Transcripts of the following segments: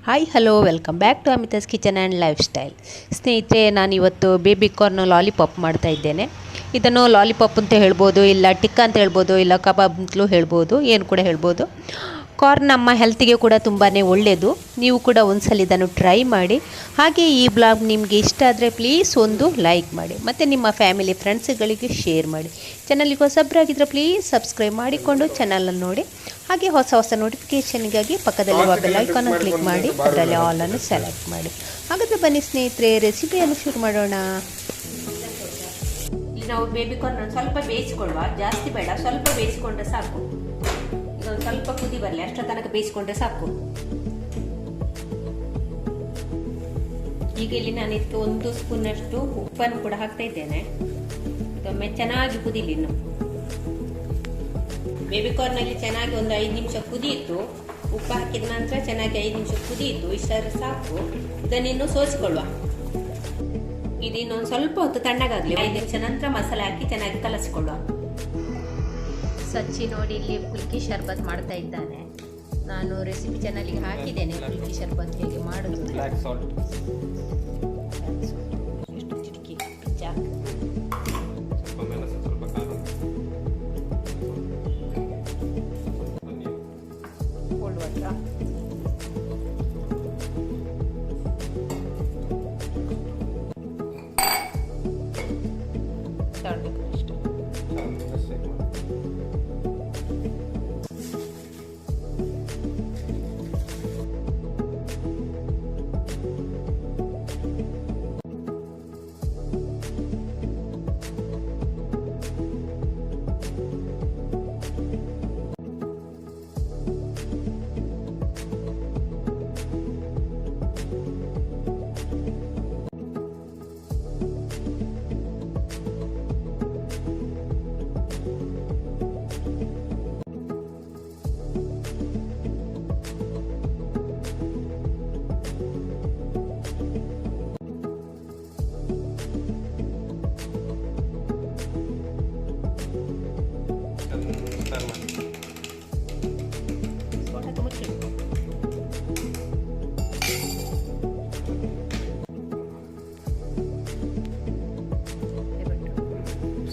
Hi hello welcome back to Amitha's kitchen and lifestyle. ಸ್ನೇಹಿತರೆ, ನಾನಿವತ್ತು baby corn lollipop ಮಾಡ್ತಾ ಇದ್ದೇನೆ. ಇದನ್ನು ಲಾಲಿಪಾಪ್ ಅಂತ ಹೇಳ್ಬೋದು, ಇಲ್ಲ ಟಿಕ್ಕ ಅಂತ ಹೇಳ್ಬೋದು, ಇಲ್ಲ ಕಬಾಬ್ ಅಂತಲೂ ಹೇಳ್ಬೋದು, ಏನು ಕೂಡ ಹೇಳ್ಬೋದು. ಕಾರ್ನ್ ನಮ್ಮ ಹೆಲ್ತಿಗೆ ಕೂಡ ತುಂಬಾ ಒಳ್ಳೆಯದು. ನೀವು ಕೂಡ ಒಂದ್ಸಲ ಇದನ್ನು ಟ್ರೈ ಮಾಡಿ. ಹಾಗೆ ಈ ಬ್ಲಾಗ್ ನಿಮಗೆ ಇಷ್ಟ ಆದರೆ ಪ್ಲೀಸ್ ಒಂದು ಲೈಕ್ ಮಾಡಿ ಮತ್ತು ನಿಮ್ಮ ಫ್ಯಾಮಿಲಿ ಫ್ರೆಂಡ್ಸ್ಗಳಿಗೆ ಶೇರ್ ಮಾಡಿ. ಚಾನಲ್ಗೆ ಹೊಸಬ್ರಾಗಿದ್ದರೆ ಪ್ಲೀಸ್ ಸಬ್ಸ್ಕ್ರೈಬ್ ಮಾಡಿಕೊಂಡು ಚಾನಲನ್ನು ನೋಡಿ. ಹಾಗೆ ಹೊಸ ಹೊಸ ನೋಟಿಫಿಕೇಷನ್ಗಾಗಿ ಪಕ್ಕದಲ್ಲಿರುವ ಬೆಲ್ ಐಕಾನ್ ಕ್ಲಿಕ್ ಮಾಡಿ ಅದರಲ್ಲಿ ಆಲನ್ನು ಸೆಲೆಕ್ಟ್ ಮಾಡಿ. ಹಾಗಾದರೆ ಬನ್ನಿ ಸ್ನೇಹಿತರೆ, ರೆಸಿಪಿಯನ್ನು ಶುರು ಮಾಡೋಣ. ಇಲ್ಲಿ ನಾವು ಬೇಬಿ ಕಾರ್ನ್ ಸ್ವಲ್ಪ ಬೇಯಿಸ್ಕೊಳ್ಳುವ, ಜಾಸ್ತಿ ಬೇಡ, ಸ್ವಲ್ಪ ಬೇಯಿಸ್ಕೊಂಡ್ರೆ ಸಾಕು. ಇದೊಂದು ಸ್ವಲ್ಪ ಕುದಿ ಬರಲಿ, ಅಷ್ಟರ ತನಕ ಬೇಯಿಸ್ಕೊಂಡ್ರೆ ಸಾಕು. ಈಗ ಇಲ್ಲಿ ನಾನು ಇದಕ್ಕೆ 1 ಸ್ಪೂನಷ್ಟು ಉಪ್ಪನ್ನು ಕೂಡ ಹಾಕ್ತಾ ಇದ್ದೇನೆ. ಇದೊಮ್ಮೆ ಚೆನ್ನಾಗಿ ಕುದಿಲಿ. ಇನ್ನು ಬೇಬಿ ಕಾರ್ನಲ್ಲಿ ಚೆನ್ನಾಗಿ ಒಂದು 5 ನಿಮಿಷ ಕುದಿಯಿತು. ಉಪ್ಪು ಹಾಕಿದ ನಂತರ ಚೆನ್ನಾಗಿ 5 ನಿಮಿಷ ಕುದಿಯಿತು. ಇಷ್ಟಾದ್ರೆ ಸಾಕು. ಇದನ್ನಿನ್ನು ಸೋಸಿಕೊಳ್ಳುವ. ಇದು ಇನ್ನೊಂದು ಸ್ವಲ್ಪ ಹೊತ್ತು ತಣ್ಣಗಾಗಲಿ. 5 ನಿಮಿಷ ನಂತರ ಮಸಾಲೆ ಹಾಕಿ ಚೆನ್ನಾಗಿ ಕಲಸಿಕೊಳ್ಳುವ. ಸಚ್ಚಿ ನೋಡಿ ಇಲ್ಲಿ ಪುಲ್ಕಿ ಶರ್ಬತ್ ಮಾಡ್ತಾ ಇದ್ದಾನೆ. ನಾನು ರೆಸಿಪಿ ಚಾನಲ್ಗೆ ಹಾಕಿದ್ದೇನೆ ಪುಲ್ಕಿ ಶರ್ಬತ್ ಹೇಗೆ ಮಾಡೋದು. ಎಷ್ಟು ಚಿಟಕಿ ಚಾಕ್.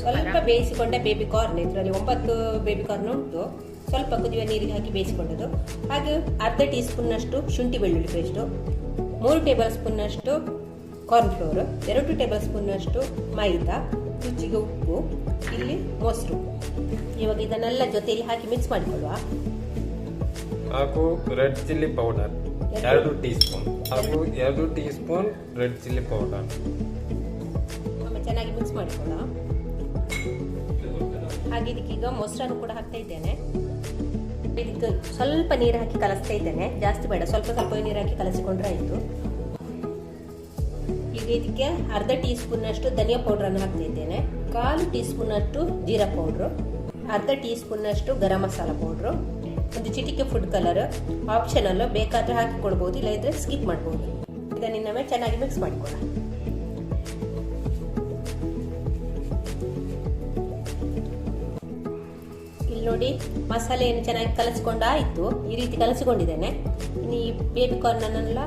ಸ್ವಲ್ಪ ಬೇಯಿಸಿಕೊಂಡ ಬೇಬಿ ಕಾರ್ನ್, ಇದರಲ್ಲಿ 9 ಬೇಬಿ ಕಾರ್ನ್ ಉಂಟು. ಸ್ವಲ್ಪ ಕುದಿಯುವ ನೀರಿಗೆ ಹಾಕಿ ಬೇಯಿಸಿಕೊಂಡದ್ದು. ಹಾಗೆ ಅರ್ಧ ಟೀ ಸ್ಪೂನ್ನಷ್ಟು ಶುಂಠಿ ಬೆಳ್ಳುಳ್ಳಿ ಪೇಸ್ಟು, 3 ಟೇಬಲ್ ಸ್ಪೂನ್ನಷ್ಟು ಕಾರ್ನ್ಫ್ಲೋರ್, 2 ಟೇಬಲ್ ಸ್ಪೂನ್ನಷ್ಟು ಮೈದಾ, ರುಚಿಗೆ ಉಪ್ಪು, ಇಲ್ಲಿ ಮೊಸರು. ಇವಾಗ ಇದನ್ನೆಲ್ಲ ಜೊತೆಯಲ್ಲಿ ಹಾಕಿ ಮಿಕ್ಸ್ ಮಾಡಿಕೊಳ್ಳುವ. ಹಾಗೂ red chilli powder 2 tea spoon, ಹಾಗೂ 2 tea spoon red chilli powder. ಚೆನ್ನಾಗಿ ಮಿಕ್ಸ್ ಮಾಡಿಕೊಳ್ಳುವ. ಹಾಗೆ ಇದಕ್ಕೀಗ ಮೊಸರನ್ನು ಕೂಡ ಹಾಕ್ತಾ ಇದ್ದೇನೆ. ಇದಕ್ಕೆ ಸ್ವಲ್ಪ ನೀರು ಹಾಕಿ ಕಲಸ್ತಾ ಇದ್ದೇನೆ, ಜಾಸ್ತಿ ಬೇಡ, ಸ್ವಲ್ಪ ಸ್ವಲ್ಪ ನೀರು ಹಾಕಿ ಕಲಸಿಕೊಂಡ್ರೆ ಆಯಿತು. ಈಗ ಇದಕ್ಕೆ ಅರ್ಧ ಟೀ ಸ್ಪೂನ್ನಷ್ಟು ಧನಿಯಾ ಪೌಡ್ರನ್ನು ಹಾಕ್ತಾ ಇದ್ದೇನೆ, 1/4 ಟೀ ಸ್ಪೂನಷ್ಟು ಜೀರಾ ಪೌಡ್ರು, ಅರ್ಧ ಟೀ ಸ್ಪೂನ್ನಷ್ಟು ಗರಂ ಮಸಾಲ ಪೌಡ್ರು, ಒಂದು ಚಿಟಿಕೆ ಫುಡ್ ಕಲರ್. ಆಪ್ಷನಲ್, ಬೇಕಾದರೆ ಹಾಕಿಕೊಳ್ಬೋದು, ಇಲ್ಲ ಇದ್ರೆ ಸ್ಕಿಪ್ ಮಾಡ್ಬೋದು. ಇದನ್ನಿನ್ನೊಮ್ಮೆ ಚೆನ್ನಾಗಿ ಮಿಕ್ಸ್ ಮಾಡಿಕೊಳ್ಳ. ಇಲ್ಲಿ ನೋಡಿ, ಮಸಾಲೆಯನ್ನು ಚೆನ್ನಾಗಿ ಕಲಸಿಕೊಂಡಾಯಿತು. ಈ ರೀತಿ ಕಲಸಿಕೊಂಡಿದ್ದೇನೆ. ಇನ್ನು ಈ ಬೇಬಿ ಕಾರ್ನನ್ನೆಲ್ಲ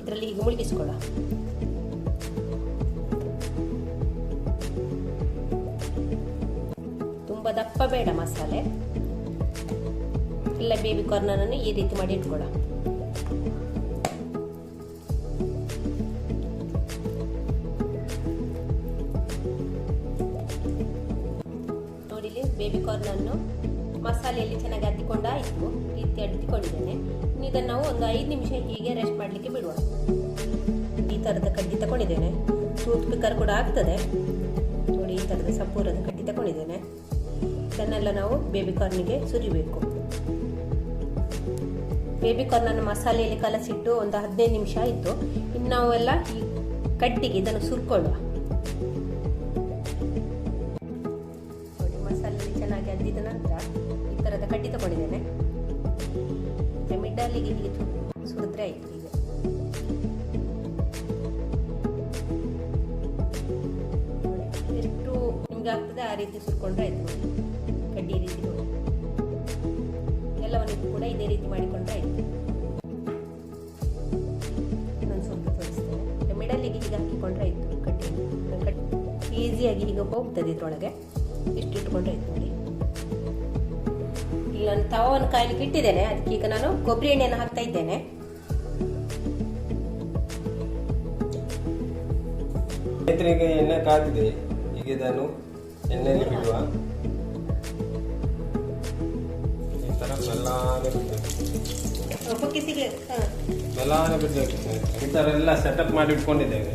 ಇದರಲ್ಲಿ ಹೀಗೆ ಮುಳುಗಿಸ್ಕೊಳ್ಳ. ತುಂಬ ದಪ್ಪ ಬೇಡ ಮಸಾಲೆ. ಎಲ್ಲ ಬೇಬಿ ಕಾರ್ನನ್ನು ಈ ರೀತಿ ಮಾಡಿ ಇಟ್ಕೊಳ್ಳ. ಬೇಬಿ ಕಾರ್ನನ್ನು ಮಸಾಲೆಯಲ್ಲಿ ಚೆನ್ನಾಗಿ ಅದ್ದಿಕೊಂಡಾಯಿತು. ಈ ರೀತಿ ಅದ್ದಿಕೊಂಡಿದ್ದೇನೆ. ಇದನ್ನು ನಾವು ಒಂದು 5 ನಿಮಿಷ ಹೀಗೆ ರೆಸ್ಟ್ ಮಾಡಲಿಕ್ಕೆ ಬಿಡುವ. ಈ ಥರದ ಕಡ್ಡಿ ತಗೊಂಡಿದ್ದೇನೆ, ಟೂತ್ ಪಿಕ್ಕರ್ ಕೂಡ ಆಗ್ತದೆ ನೋಡಿ. ಈ ಥರದ ಸಪೂರದ ಕಡ್ಡಿ ತಗೊಂಡಿದ್ದೇನೆ. ಇದನ್ನೆಲ್ಲ ನಾವು ಬೇಬಿ ಕಾರ್ನಿಗೆ ಸುರಿಬೇಕು. ಬೇಬಿ ಕಾರ್ನನ್ನು ಮಸಾಲೆಯಲ್ಲಿ ಕಲಸಿಟ್ಟು ಒಂದು 15 ನಿಮಿಷ ಆಯಿತು. ಇನ್ನು ನಾವೆಲ್ಲ ಈ ಕಡ್ಡಿಗೆ ಇದನ್ನು ಸುರ್ಕೊಳ್ಳುವ. ಚೆನ್ನಾಗಿ ಅದ್ದಿದ ನಂತರ ಈ ಥರದ ಕಡ್ಡಿ ತಗೊಂಡಿದ್ದೇನೆ. ಮಿಡ್ಡಲ್ಲಿಗೆ ಹೀಗೆ ಸುರಿದ್ರೆ ಆಯ್ತು. ಈಗ ಎಷ್ಟು ನಿಮ್ಗೆ ಆಗ್ತದೆ ಆ ರೀತಿ ಸುರ್ಕೊಂಡ್ರೆ ಆಯ್ತು. ಕಡ್ಡಿ ರೀತಿ ಎಲ್ಲವನ್ನು ಕೂಡ ಇದೇ ರೀತಿ ಮಾಡಿಕೊಂಡ್ರೆ ಆಯ್ತು. ಈಸಿಯಾಗಿ ಈಗ ಹೋಗ್ತದೆ ಇದರೊಳಗೆ. ಇಷ್ಟು ಇಟ್ಕೊಂಡ್ರೆ ಆಯ್ತು ನೋಡಿ. ಈಗ ನಾನು ತವವನ್ನು ಕಾಯ್ಲಿಕ್ಕೆ ಇಟ್ಟಿದ್ದೇನೆ, ಅದಕ್ಕೆ ಈಗ ನಾನು ಕೊಬ್ಬರಿ ಎಣ್ಣೆಯನ್ನು ಹಾಕ್ತಾ ಇದ್ದೇನೆ. ಸ್ನೇಹಿತರಿಗೆ ಎಣ್ಣೆ ಕಾದಿದೆ, ಈಗ ಇದನ್ನು ಎಣ್ಣೆಯಲ್ಲಿ ಬಿಡುವ. ಈ ತರ ಮೆಲ್ಲನೆ ಬಿಡಬೇಕು. ಈ ತರ ಎಲ್ಲ ಸೆಟಪ್ ಮಾಡಿ ಇಟ್ಕೊಂಡಿದ್ದೇವೆ,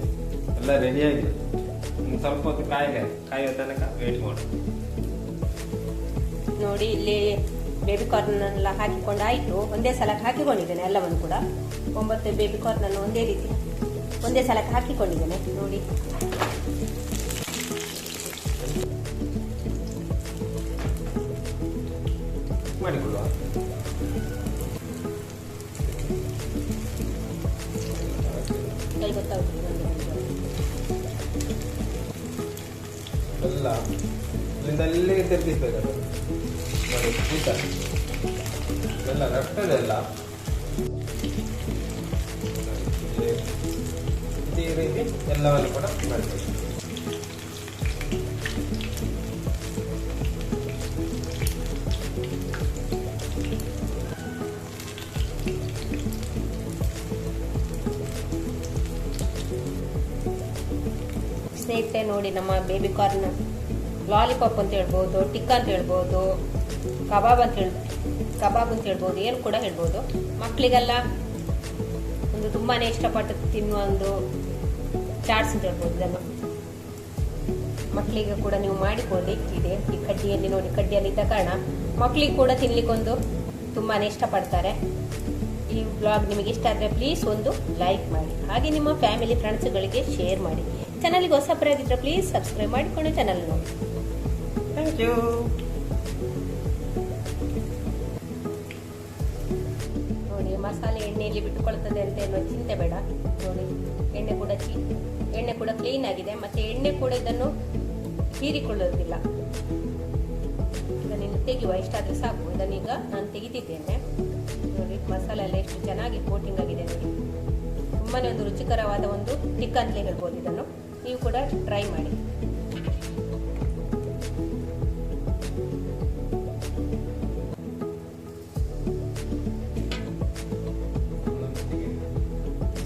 ಎಲ್ಲ ರೆಡಿಯಾಗಿದೆ. ಒಂದು ಸ್ವಲ್ಪ ಹೊತ್ತು ಕಾಯುವ ತನಕ ವೇಟ್ ಮಾಡೋದು. ನೋಡಿ ಇಲ್ಲಿ ಬೇಬಿ ಕಾರ್ನ್ ಎಲ್ಲ ಹಾಕಿಕೊಂಡಾಯಿತು. ಒಂದೇ ಸಲಕ್ಕೆ ಹಾಕಿಕೊಂಡಿದ್ದೇನೆ ಎಲ್ಲವನ್ನು ಕೂಡ. 9 ಬೇಬಿ ಕಾರ್ನ್ ಅನ್ನು ಒಂದೇ ಸಲಕ್ಕೆ ಹಾಕಿಕೊಂಡಿದ್ದೇನೆ ನೋಡಿ. ಮಾಡಿಕೊಳ್ಳುವ. ಕೈ ಗೊತ್ತಾಗುತ್ತೆ ಎಲ್ಲ ಇಲ್ಲಿಂದ ಅಲ್ಲಿಗೆ ತಿರುಗಿಸ್ಬೇಕು. ನೋಡಿ ಊಟ ಎಲ್ಲ ರಫ್ಟದೆ ಎಲ್ಲ ಇದೇ ರೀತಿ ಎಲ್ಲವನ್ನು ಕೂಡ ಮಾಡಬೇಕು. ಸ್ನೇಹಿತರೆ ನೋಡಿ, ನಮ್ಮ ಬೇಬಿ ಕಾರ್ನ್ ಲಾಲಿಪಾಪ್ ಅಂತ ಹೇಳ್ಬೋದು, ಟಿಕ್ಕಾ ಅಂತ ಹೇಳ್ಬೋದು, ಕಬಾಬ್ ಅಂತ ಹೇಳ್ಬೋದು, ಏನು ಕೂಡ ಹೇಳ್ಬೋದು. ಮಕ್ಕಳಿಗೆಲ್ಲ ಒಂದು ತುಂಬಾ ಇಷ್ಟಪಟ್ಟು ತಿನ್ನುವ ಒಂದು ಚಾಟ್ಸ್ ಅಂತ ಹೇಳ್ಬೋದು. ಇದನ್ನು ಮಕ್ಕಳಿಗೆ ಕೂಡ ನೀವು ಮಾಡಿಕೊಳ್ಳಿ. ಇದೆ ಈ ಕಡ್ಡಿಯಲ್ಲಿ ನೋಡಿ, ಕಡ್ಡಿಯಲ್ಲಿ ಇದ್ದ ಕಾರಣ ಮಕ್ಕಳಿಗೆ ಕೂಡ ತಿನ್ಲಿಕ್ಕೊಂದು ತುಂಬಾ ಇಷ್ಟಪಡ್ತಾರೆ. ಈ ಬ್ಲಾಗ್ ನಿಮಗೆ ಇಷ್ಟ ಆದರೆ ಪ್ಲೀಸ್ ಒಂದು ಲೈಕ್ ಮಾಡಿ, ಹಾಗೆ ನಿಮ್ಮ ಫ್ಯಾಮಿಲಿ ಫ್ರೆಂಡ್ಸ್ಗಳಿಗೆ ಶೇರ್ ಮಾಡಿ. ಚಾನಲ್ಗೆ ಹೊಸಬರಾಗಿದ್ದರೆ ಪ್ಲೀಸ್ ಸಬ್ಸ್ಕ್ರೈಬ್ ಮಾಡಿಕೊಂಡು ಚಾನಲ್ ನೋಡಿ. Thank you. ನೋಡಿ ಮಸಾಲೆ ಎಣ್ಣೆಯಲ್ಲಿ ಬಿಟ್ಟುಕೊಳ್ತದೆ ಅಂತ ಏನೋ ಚಿಂತೆ ಬೇಡ. ನೋಡಿ ಎಣ್ಣೆ ಕೂಡ ಕ್ಲೀನ್ ಆಗಿದೆ, ಮತ್ತೆ ಎಣ್ಣೆ ಕೂಡ ಇದನ್ನು ಹೀರಿಕೊಳ್ಳೋದಿಲ್ಲ. ಇದನ್ನು ತೆಗೆಯುವ, ಇಷ್ಟಾದರೆ ಸಾಕು. ಇದನ್ನೀಗ ನಾನು ತೆಗಿತಿದ್ದೇನೆ. ನೋಡಿ ಮಸಾಲೆ ಎಲ್ಲ ಎಷ್ಟು ಚೆನ್ನಾಗಿ ಕೋಟಿಂಗ್ ಆಗಿದೆ ನೋಡಿ. ತುಂಬಾನೇ ಒಂದು ರುಚಿಕರವಾದ ಒಂದು ಟಿಕ್ಕಾ ಅಂತಲೇ ಹೇಳ್ಬೋದು. ಇದನ್ನು ನೀವು ಕೂಡ ಟ್ರೈ ಮಾಡಿ.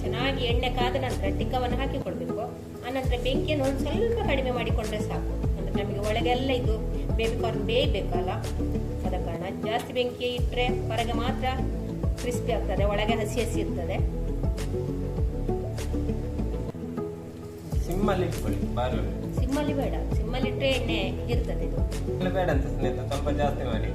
ಚೆನ್ನಾಗಿ ಎಣ್ಣೆ ಕಾದ ನಂತರ ಟಿಕ್ಕವನ್ನು ಹಾಕಿಕೊಳ್ಬೇಕು. ಆನಂತರ ಬೆಂಕಿಯನ್ನು ಒಂದು ಸ್ವಲ್ಪ ಕಡಿಮೆ ಮಾಡಿಕೊಂಡ್ರೆ ಸಾಕು. ಅಂದ್ರೆ ನಮಗೆ ಒಳಗೆಲ್ಲ ಇದು ಬೇಬಿ ಕಾರ್ನ್ ಬೇಯಬೇಕಲ್ಲ, ಆದ ಕಾರಣ ಜಾಸ್ತಿ ಬೆಂಕಿ ಇಟ್ಟರೆ ಹೊರಗೆ ಮಾತ್ರ ಕ್ರಿಸ್ಪಿ ಆಗ್ತದೆ, ಒಳಗೆ ಹಸಿ ಇರ್ತದೆ. ಸಿಮ್ಮಲ್ಲಿ ಇಟ್ಕೊಳ್ಳಿ, ಬಾರಿ ಸಿಮ್ಮಲ್ಲಿ ಬೇಡ, ಸಿಮ್ಮಲ್ಲಿ ಇಟ್ಟರೆ ಎಣ್ಣೆ ಇರ್ತದೆ. ಇದು ಬೇಡ ಅಂತ ಸ್ನೇಹಿತ, ಸ್ವಲ್ಪ ಜಾಸ್ತಿ ಮಾಡಿ.